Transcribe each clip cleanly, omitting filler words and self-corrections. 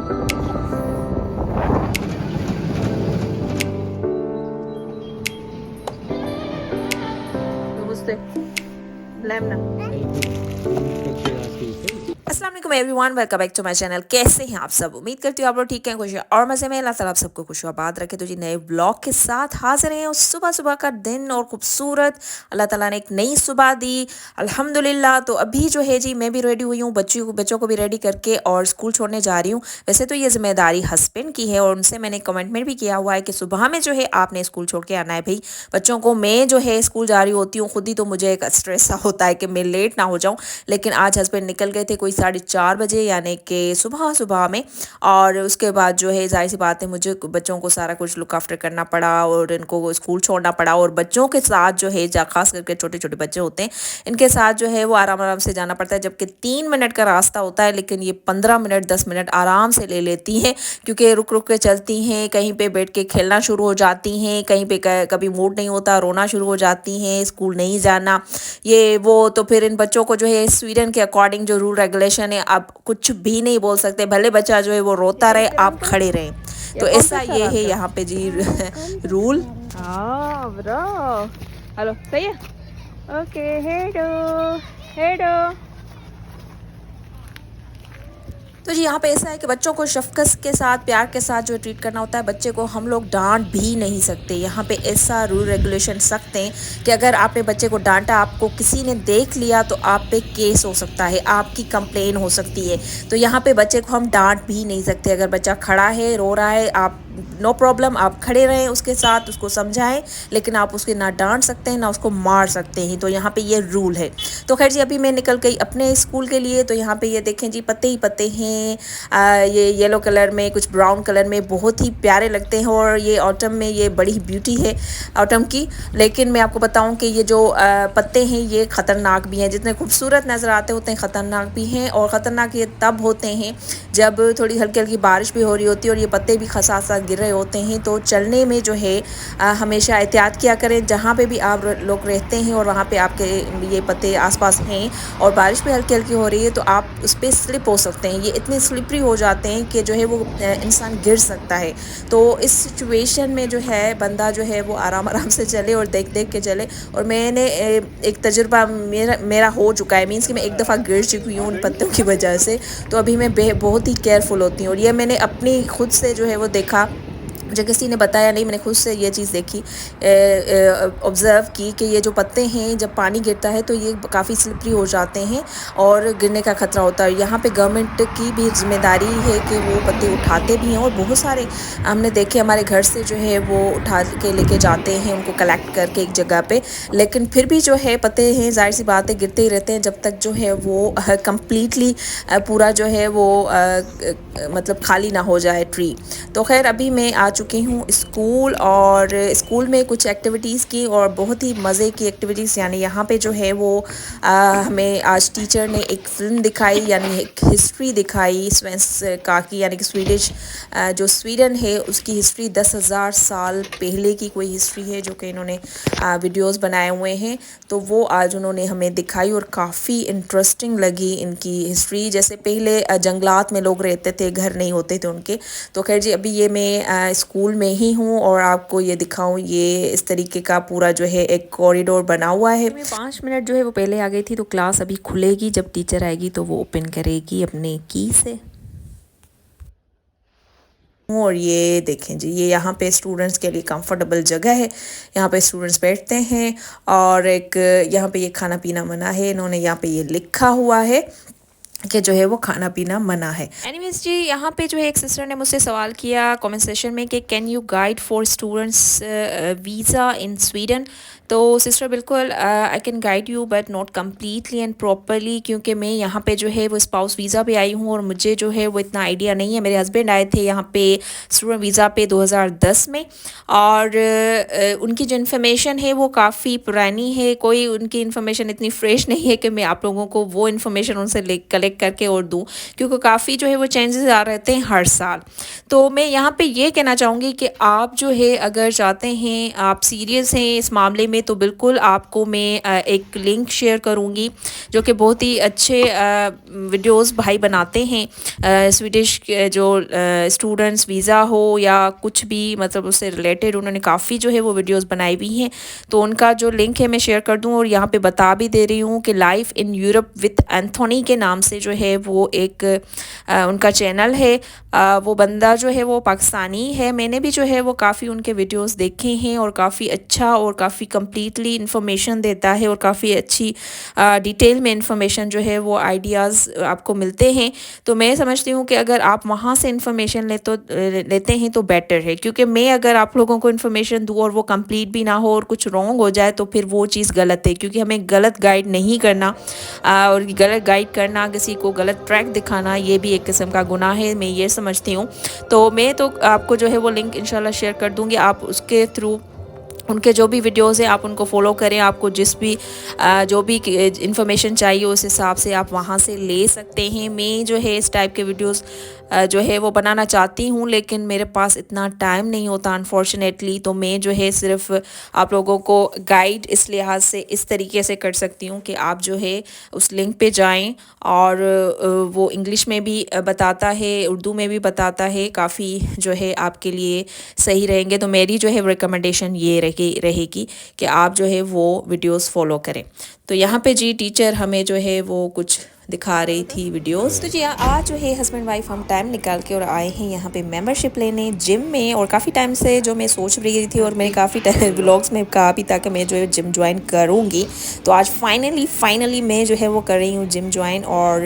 Namaste. Lamna. अस्सलाम वालेकुम everyone, welcome back to my channel. कैसे हैं आप सब? उम्मीद करती हूँ आप लोग ठीक हैं, खुश हैं और मज़े में। अल्लाह ताला आप सबको खुश आबाद रखे। तो जी नए ब्लॉग के साथ हाजिर हैं। और सुबह सुबह का दिन और खूबसूरत अल्लाह ताला ने एक नई सुबह दी, अल्हम्दुलिल्लाह। तो अभी जो है जी मैं भी रेडी हुई हूँ, बच्चों को भी रेडी करके और स्कूल छोड़ने जा रही हूँ। वैसे तो ये जिम्मेदारी हस्बैंड की है और उनसे मैंने कमिटमेंट भी किया हुआ है कि सुबह में जो है आपने स्कूल छोड़ के आना है भाई बच्चों को। मैं जो है स्कूल जा रही होती हूँ खुद ही, तो मुझे एक स्ट्रेस सा होता है कि मैं लेट ना हो जाऊँ। लेकिन आज हस्बैंड निकल गए थे कोई 4:30 बजे, यानी कि सुबह सुबह में। और उसके बाद जो है जाहिर सी बात है मुझे बच्चों को सारा कुछ लुक आफ्टर करना पड़ा और इनको स्कूल छोड़ना पड़ा। और बच्चों के साथ जो है खास करके छोटे छोटे बच्चे होते हैं, इनके साथ जो है वो आराम आराम से जाना पड़ता है। जबकि 3 मिनट का रास्ता होता है, लेकिन ये 15 मिनट 10 मिनट आराम से ले लेती हैं, क्योंकि रुक रुक के चलती हैं। कहीं पे बैठ के खेलना शुरू हो जाती हैं, कहीं पे कभी मूड नहीं होता रोना शुरू हो जाती हैं, स्कूल नहीं जाना ये वो। तो फिर इन बच्चों को जो है स्वीडन के अकॉर्डिंग जो रूल रेगुलेशन है, आप कुछ भी नहीं बोल सकते। भले बच्चा जो है वो रोता रहे, आप खड़े रहें। तो ऐसा ये है यहाँ पे जी रूल। हाँ ब्रो, हेलो सही है। ओके हेडो हेडो। तो जी यहाँ पे ऐसा है कि बच्चों को शफ़क़त के साथ प्यार के साथ जो ट्रीट करना होता है। बच्चे को हम लोग डांट भी नहीं सकते। यहाँ पे ऐसा रूल रेगुलेशन सख्त हैं कि अगर आपने बच्चे को डांटा, आपको किसी ने देख लिया तो आप पे केस हो सकता है, आपकी कंप्लेन हो सकती है। तो यहाँ पे बच्चे को हम डांट भी नहीं सकते। अगर बच्चा खड़ा है रो रहा है, आप नो प्रॉब्लम, आप खड़े रहें उसके साथ, उसको समझाएं, लेकिन आप उसके ना डांट सकते हैं ना उसको मार सकते हैं। तो यहाँ पे ये रूल है। तो खैर जी अभी मैं निकल गई अपने स्कूल के लिए। तो यहाँ पे ये देखें जी पत्ते ही पत्ते हैं। ये येलो कलर में, कुछ ब्राउन कलर में, बहुत ही प्यारे लगते हैं। और ये ऑटम में ये बड़ी ब्यूटी है ऑटम की। लेकिन मैं आपको बताऊं कि ये जो पत्ते हैं ये ख़तरनाक भी हैं। जितने खूबसूरत नज़र आते होते हैं ख़तरनाक भी हैं। और ख़तरनाक ये तब होते हैं जब थोड़ी हल्की हल्की बारिश भी हो रही होती है और ये पत्ते भी खसा गिर रहे होते हैं। तो चलने में जो है हमेशा एहतियात किया करें। जहाँ पे भी आप लोग रहते हैं और वहाँ पे आपके ये पत्ते आसपास हैं और बारिश भी हल्की हल्की हो रही है, तो आप उस पर स्लिप हो सकते हैं। ये इतने स्लिपरी हो जाते हैं कि जो है वो इंसान गिर सकता है। तो इस सिचुएशन में जो है बंदा जो है वो आराम आराम से चले और देख देख के चले। और मैंने एक तजुर्बा मेरा हो चुका है, मीन्स कि मैं एक दफ़ा गिर चुकी हूँ उन पत्तों की वजह से। तो अभी मैं बहुत ही केयरफुल होती हूँ। और ये मैंने अपनी खुद से जो है वो देखा, मुझे किसी ने बताया नहीं, मैंने खुद से ये चीज़ देखी, ऑब्ज़र्व की कि ये जो पत्ते हैं जब पानी गिरता है तो ये काफ़ी स्लिपरी हो जाते हैं और गिरने का ख़तरा होता है। यहाँ पे गवर्नमेंट की भी जिम्मेदारी है कि वो पत्ते उठाते भी हैं। और बहुत सारे हमने देखे हमारे घर से जो है वो उठा के लेके जाते हैं उनको कलेक्ट करके एक जगह पे। लेकिन फिर भी जो है पत्ते हैं जाहिर सी बात है गिरते ही रहते हैं जब तक जो है वो कम्प्लीटली पूरा जो है वो मतलब खाली ना हो जाए ट्री। तो खैर अभी मैं आ चुकी हूँ स्कूल। और स्कूल में कुछ एक्टिविटीज़ की और बहुत ही मज़े की एक्टिविटीज़। यानी यहाँ पे जो है वो हमें आज टीचर ने एक फ़िल्म दिखाई, यानी एक हिस्ट्री दिखाई का की, यानी कि स्वीडिश जो स्वीडन है उसकी हिस्ट्री 10,000 साल पहले की कोई हिस्ट्री है जो कि इन्होंने वीडियोस बनाए हुए हैं। तो वो आज उन्होंने हमें दिखाई और काफ़ी इंटरेस्टिंग लगी इनकी हिस्ट्री। जैसे पहले जंगलात में लोग रहते थे, घर नहीं होते थे उनके। तो खैर जी अभी ये मैं स्कूल में ही हूँ और आपको ये दिखाऊं, ये इस तरीके का पूरा जो है एक कॉरिडोर बना हुआ है। मैं 5 मिनट जो है वो पहले आ गई थी। तो क्लास अभी खुलेगी, जब टीचर आएगी तो वो ओपन करेगी अपने की से। और ये देखें जी, ये यहाँ पे स्टूडेंट्स के लिए कंफर्टेबल जगह है, यहाँ पे स्टूडेंट्स बैठते हैं। और एक यहाँ पे ये खाना पीना मना है, इन्होंने यहाँ पे ये लिखा हुआ है कि जो है वो खाना पीना मना है। एनीवेज जी यहाँ पे जो है एक सिस्टर ने मुझसे सवाल किया कमेंट सेशन में कि can you guide for students visa in Sweden. तो सिस्टर बिल्कुल I can guide you but not completely and properly, क्योंकि मैं यहाँ पे जो है वो स्पाउस वीज़ा पे आई हूँ और मुझे जो है वो इतना आइडिया नहीं है। मेरे हस्बैंड आए थे यहाँ पे स्टूडेंट वीज़ा पे 2010 में। और उनकी जो इन्फॉर्मेशन है वो काफ़ी पुरानी है, कोई उनकी इन्फॉर्मेशन इतनी फ्रेश नहीं है कि मैं आप लोगों को वो इन्फॉर्मेशन उनसे कलेक्ट चेक करके और दूँ, क्योंकि काफ़ी जो है वो चेंजेस आ रहते हैं हर साल। तो मैं यहाँ पे ये कहना चाहूँगी कि आप जो है अगर चाहते हैं, आप सीरियस हैं इस मामले में, तो बिल्कुल आपको मैं एक लिंक शेयर करूँगी जो कि बहुत ही अच्छे वीडियोस भाई बनाते हैं। स्वीडिश के जो स्टूडेंट्स वीज़ा हो या कुछ भी मतलब उससे रिलेटेड उन्होंने काफ़ी जो है वो वीडियोस बनाई हुई हैं। तो उनका जो लिंक है मैं शेयर कर दूँ, और यहाँ पे बता भी दे रही हूँ कि life in Europe with Anthony के नाम से जो है वो एक उनका चैनल है। वो बंदा जो है वो पाकिस्तानी है। मैंने भी जो है वो काफ़ी उनके वीडियोस देखे हैं और काफ़ी अच्छा और काफ़ी कम्प्लीटली इन्फॉर्मेशन देता है, और काफ़ी अच्छी डिटेल में इन्फॉर्मेशन जो है वो आइडियाज़ आपको मिलते हैं। तो मैं समझती हूँ कि अगर आप वहाँ से इन्फॉर्मेशन लेते हैं तो बेटर है, क्योंकि मैं अगर आप लोगों को इन्फॉर्मेशन दूँ और वो कंप्लीट भी ना हो और कुछ रॉन्ग हो जाए तो फिर वो चीज़ गलत है, क्योंकि हमें गलत गाइड नहीं करना, और गलत गाइड करना, किसी को गलत ट्रैक दिखाना, ये भी एक किस्म का गुनाह है, मैं ये समझती हूँ। तो मैं तो आपको जो है वो लिंक इंशाल्लाह शेयर कर दूँगी, आप उसके थ्रू उनके जो भी वीडियोज़ हैं आप उनको फॉलो करें। आपको जिस भी जो भी इंफॉर्मेशन चाहिए उस हिसाब से आप वहाँ से ले सकते हैं। मैं जो है इस टाइप के वीडियोज़ जो है वो बनाना चाहती हूँ, लेकिन मेरे पास इतना टाइम नहीं होता अनफॉर्चुनेटली। तो मैं जो है सिर्फ आप लोगों को गाइड इस लिहाज से इस तरीके से कर सकती हूँ कि आप जो है उस लिंक पे जाएं, और वो इंग्लिश में भी बताता है, उर्दू में भी बताता है, काफ़ी जो है आपके लिए सही रहेंगे। तो मेरी जो है रिकमेंडेशन ये रहेगी कि आप जो है वो वीडियोस फॉलो करें। तो यहाँ पे जी टीचर हमें जो है वो कुछ दिखा रही थी वीडियोस। तो जी आज जो है हस्बैंड वाइफ हम टाइम निकाल के और आए हैं यहाँ पे मेंबरशिप लेने जिम में, और काफ़ी टाइम से जो मैं सोच रही थी और मैंने काफ़ी व्लॉग्स में कहा भी था कि मैं जो है जिम ज्वाइन करूँगी। तो आज फाइनली मैं जो है वो कर रही हूँ जिम ज्वाइन, और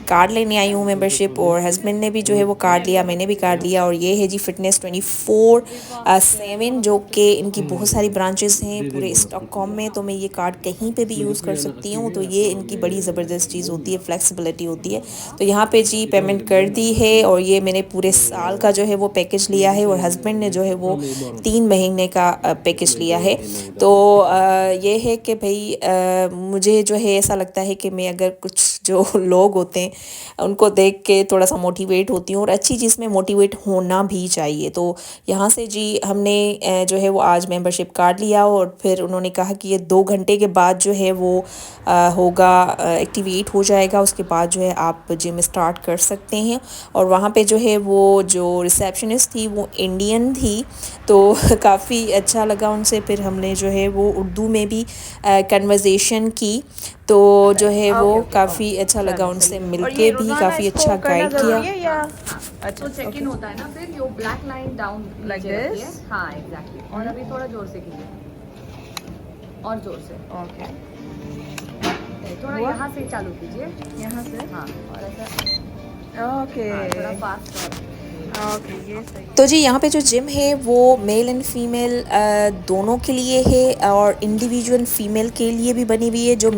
कार्ड लेने आई हूँ मेंबरशिप, और हस्बैंड ने भी जो है वो कार्ड लिया, मैंने भी कार्ड लिया। और ये है जी फिटनेस 24/7, जो कि इनकी बहुत सारी ब्रांचेस हैं पूरे स्टॉकहोम में। तो मैं ये कार्ड कहीं पे भी यूज़ कर सकती हूँ, तो ये इनकी बड़ी ज़बरदस्त चीज़ होती है, फ्लेक्सिबिलिटी होती है। तो यहाँ पे जी पेमेंट कर दी है, और ये मैंने पूरे साल का जो है वो पैकेज लिया है, और हस्बैंड ने जो है वो 3 महीने का पैकेज लिया है। तो ये है कि भाई मुझे जो है ऐसा लगता है कि मैं अगर कुछ जो लोग होते हैं उनको देख के थोड़ा सा मोटिवेट होती हूँ, और अच्छी चीज़ में मोटिवेट होना भी चाहिए। तो यहाँ से जी हमने जो है वो आज मेंबरशिप कार्ड लिया, और फिर उन्होंने कहा कि ये 2 घंटे के बाद जो है वो होगा, एक्टिवेट हो जाएगा, उसके बाद जो है आप जिम स्टार्ट कर सकते हैं। और वहाँ पे जो है वो जो रिसेप्शनिस्ट थी वो इंडियन थी, तो काफ़ी अच्छा लगा उनसे। फिर हमने जो है वो उर्दू में भी कन्वर्सेशन की, तो जो है वो काफ़ी अच्छा लगा उनसे मिलके भी, काफ़ी अच्छा गाइड किया। अच्छा तो चेक इन होता है ना, फिर जो black line down Like this? हाँ एग्जैक्टली। और अभी थोड़ा जोर से कीजिए, और जोर से, ओके थोड़ा यहाँ से चालू कीजिए, यहाँ से हाँ, और ऐसा ओके थोड़ा फास्ट। ओके ये सही तो जी यहाँ पे जो जिम है वो मेल एंड फीमेल दोनों के लिए है, और इंडिविजुअल फीमेल के लिए भी बनी हुई है। जो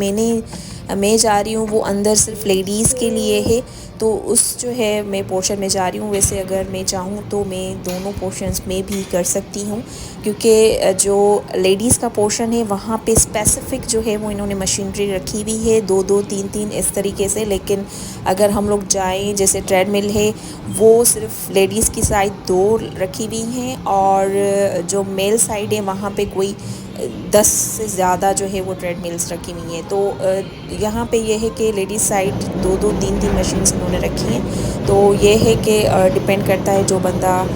मैं जा रही हूँ वो अंदर सिर्फ लेडीज़ के लिए है, तो उस जो है मैं पोर्शन में जा रही हूँ। वैसे अगर मैं चाहूँ तो मैं दोनों पोर्शंस में भी कर सकती हूँ, क्योंकि जो लेडीज़ का पोर्शन है वहाँ पे स्पेसिफ़िक जो है वो इन्होंने मशीनरी रखी हुई है, 2-2 3-3 इस तरीके से। लेकिन अगर हम लोग जाएं, जैसे ट्रेडमिल है वो सिर्फ लेडीज़ की साइड 2 रखी हुई हैं, और जो मेल साइड है वहाँ पे कोई 10 से ज़्यादा जो है वो ट्रेडमिल्स रखी हुई हैं। तो यहाँ पे ये है कि लेडीज़ साइड 2-2 3-3 मशीन्स इन्होंने रखी हैं। तो ये है कि डिपेंड करता है जो बंदा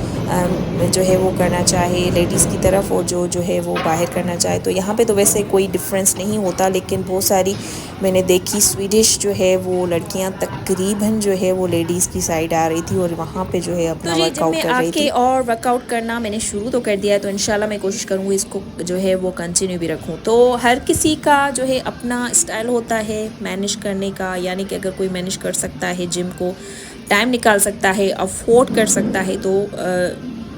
जो है वो करना चाहे लेडीज़ की तरफ, और जो है वो बाहर करना चाहे। तो यहाँ पे तो वैसे कोई डिफरेंस नहीं होता, लेकिन बहुत सारी मैंने देखी स्वीडिश जो है वो लड़कियाँ तकरीबन जो है वो लेडीज़ की साइड आ रही थी, और वहाँ पे जो है अपना वर्कआउट कर रही थी। और वर्कआउट करना मैंने शुरू तो कर दिया है, तो इंशाल्लाह मैं कोशिश करूँगी इसको जो है वो कंटिन्यू भी रखूँ। तो हर किसी का जो है अपना स्टाइल होता है मैनेज करने का, यानी कि अगर कोई मैनेज कर सकता है जिम को, टाइम निकाल सकता है, अफोर्ड कर सकता है, तो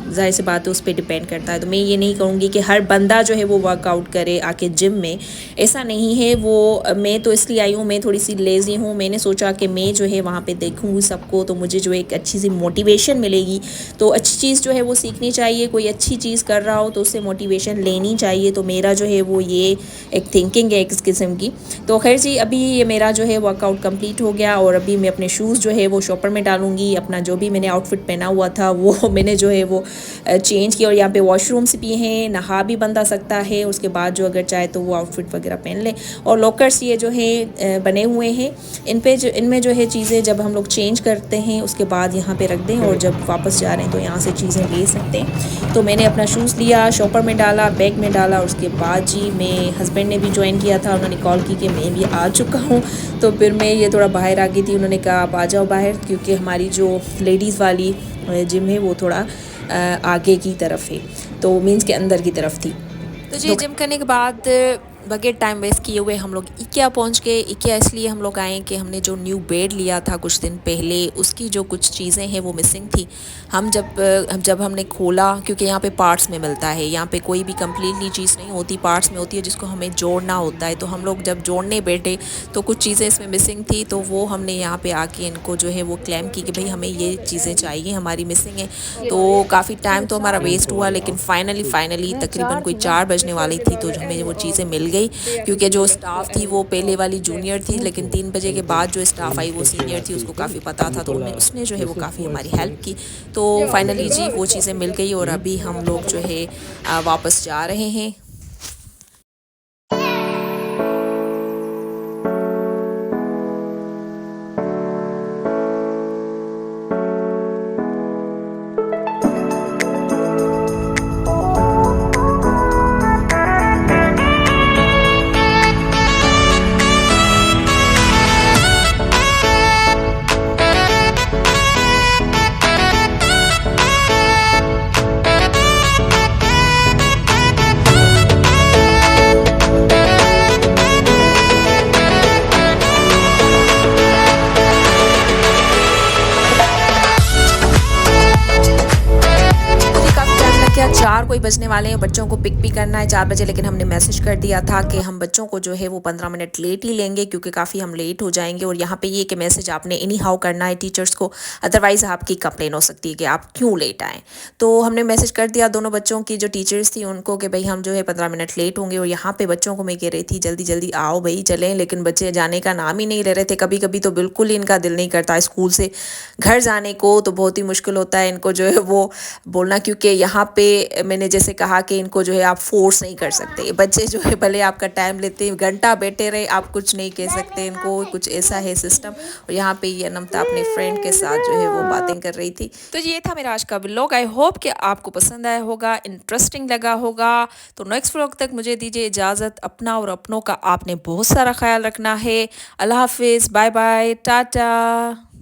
जाहिर सी बात है उस पर डिपेंड करता है। तो मैं ये नहीं कहूँगी कि हर बंदा जो है वो वर्कआउट करे आके जिम में, ऐसा नहीं है। वो मैं तो इसलिए आई हूँ, मैं थोड़ी सी लेज़ी हूँ, मैंने सोचा कि मैं जो है वहाँ पे देखूँगी सबको तो मुझे जो एक अच्छी सी मोटिवेशन मिलेगी। तो अच्छी चीज़ जो है वो सीखनी चाहिए, कोई अच्छी चीज़ कर रहा हो तो उससे मोटिवेशन लेनी चाहिए। तो मेरा जो है वो ये एक थिंकिंग है इस किस्म की। तो खैर जी, अभी ये मेरा जो है वर्कआउट कंप्लीट हो गया और अभी मैं अपने शूज़ जो है वो शॉपर में डालूँगी। अपना जो भी मैंने आउटफिट पहना हुआ था वो मैंने जो है वो चेंज किया और यहाँ पे वॉशरूम्स भी हैं, नहा भी बंदा सकता है, उसके बाद जो अगर चाहे तो वो आउटफिट वगैरह पहन ले। और लॉकर्स ये जो है बने हुए हैं, इनमें जो है चीज़ें जब हम लोग चेंज करते हैं उसके बाद यहाँ पे रख दें और जब वापस जा रहे हैं तो यहाँ से चीज़ें ले सकते हैं। तो मैंने अपना शूज़ लिया, शॉपर में डाला, बैग में डाला और उसके बाद जी मैं हस्बैंड ने भी ज्वाइन किया था, उन्होंने कॉल की कि मैं भी आ चुका हूँ। तो फिर मैं ये थोड़ा बाहर आ गई थी, उन्होंने कहा आप आ जाओ बाहर, क्योंकि हमारी जो लेडीज़ वाली जिम है वो थोड़ा आगे की तरफ है, तो मीन्स के अंदर की तरफ थी। तो जी जिम करने के बाद बगैर टाइम वेस्ट किए हुए हम लोग इकिया पहुंच गए। इकिया इसलिए हम लोग आए कि हमने जो न्यू बेड लिया था कुछ दिन पहले, उसकी जो कुछ चीज़ें हैं वो मिसिंग थी। हम जब हमने खोला, क्योंकि यहाँ पे पार्ट्स में मिलता है, यहाँ पे कोई भी कम्प्लीटली चीज़ नहीं होती, पार्ट्स में होती है जिसको हमें जोड़ना होता है। तो हम लोग जब जोड़ने बैठे तो कुछ चीज़ें इसमें मिसिंग थी, तो वो हमने यहाँ पे आके इनको जो है वो क्लेम की कि भाई हमें ये चीज़ें चाहिए, हमारी मिसिंग है। तो काफ़ी टाइम तो हमारा वेस्ट हुआ, लेकिन फाइनली तकरीबन कोई 4 बजने वाली थी तो हमें वो चीज़ें मिल गई। क्योंकि जो स्टाफ थी वो पहले वाली जूनियर थी, लेकिन 3 बजे के बाद जो स्टाफ आई वो सीनियर थी, उसको काफ़ी पता था, तो उसने जो है वो काफ़ी हमारी हेल्प की। तो फाइनली जी वो चीज़ें मिल गई और अभी हम लोग जो है वापस जा रहे हैं। क्या 4 कोई बजने वाले हैं, बच्चों को पिक भी करना है 4 बजे, लेकिन हमने मैसेज कर दिया था कि हम बच्चों को जो है वो 15 मिनट लेट ही लेंगे क्योंकि काफ़ी हम लेट हो जाएंगे। और यहाँ पे ये कि मैसेज आपने एनी हाउ करना है टीचर्स को, अदरवाइज़ आपकी कंप्लेन हो सकती है कि आप क्यों लेट आए। तो हमने मैसेज कर दिया दोनों बच्चों की जो टीचर्स थी उनको कि भाई हम जो है 15 मिनट लेट होंगे। और यहाँ पे बच्चों को मैं कह रही थी जल्दी जल्दी आओ भाई चलें, लेकिन बच्चे जाने का नाम ही नहीं ले रहे थे। कभी कभी तो बिल्कुल ही इनका दिल नहीं करता स्कूल से घर जाने को, तो बहुत ही मुश्किल होता है इनको जो है वो बोलना, क्योंकि यहाँ पे मैंने जैसे कहा कि इनको जो है आप फोर्स नहीं कर सकते। बच्चे जो है भले आपका टाइम लेते हैं, घंटा बैठे रहे, आप कुछ नहीं कह सकते इनको, कुछ ऐसा है सिस्टम। और यहाँ पे ये अनमता अपने फ्रेंड के साथ जो है वो बातें कर रही थी। तो ये था मेरा आज का व्लॉग। आई होप कि आपको पसंद आया होगा, इंटरेस्टिंग लगा होगा। तो नेक्स्ट व्लॉग तक मुझे दीजिए इजाज़त। अपना और अपनों का आपने बहुत सारा ख्याल रखना है। अल्लाह हाफिज़, बाय बाय, टाटा।